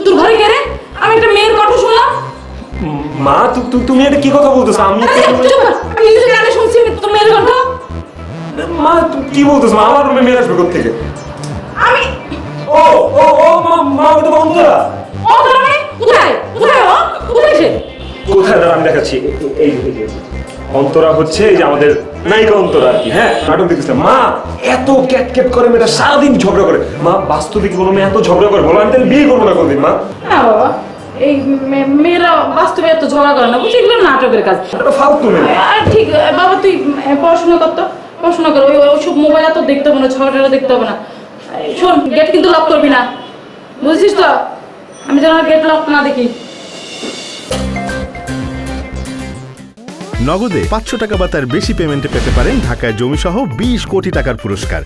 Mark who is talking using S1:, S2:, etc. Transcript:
S1: তোর ঘরে কে রে? আমি একটা মেয়ের কথা শুনলাম।
S2: মা তুমি এটা কি কথা বলতেছো? আমি
S1: চুপ কর, আমি নিজের কানে শুনছি তোর মেয়ের কথা।
S2: মা তুমি কি বলতেছো? মা, আমার রুমে মেয়ে আসবে কোথেকে?
S1: আমি
S2: ও ও ও মা, মা ওটা অন্তরা।
S1: ও তোর মানে কোথায় কোথায় ও কোথায় সে?
S2: কোথায় দাঁড়া, আমি দেখাচ্ছি। এই যে। অন্তরা হচ্ছে এই যে আমাদের নায়িকা অন্তরা আর কি। হ্যাঁ, নাটক দেখতেছিলাম। মা এত ক্যাট করে, মেয়েটা সারাদিন ঝগড়া করে। মা বাস্তবে কি কোনো মেয়ে এত ঝগড়া করে? বলো, আমি তাহলে বিয়ে করবো না কোনদিন। মা
S1: না বাবা, এই মেয়েরা বাস্তবে এত ঝগড়া করে না, বুঝছি এগুলো নাটকের কাজ।
S2: এটা ফালতু মেয়ে।
S1: আর ঠিক বাবা, তুই পড়াশোনা কর তো, পড়াশোনা কর। ওইসব মোবাইল তো দেখতে হবে না, ঝগড়া দেখতে হবে না। শোন, গেট কিন্তু লক করবি না, বুঝছিস তো? আমি যেন গেট লক না দেখি।
S3: নগদে 500 টাকা বা তার বেশি পেমেন্টে পেতে পারেন ঢাকায় জমিসহ 20 কোটি টাকার পুরস্কার।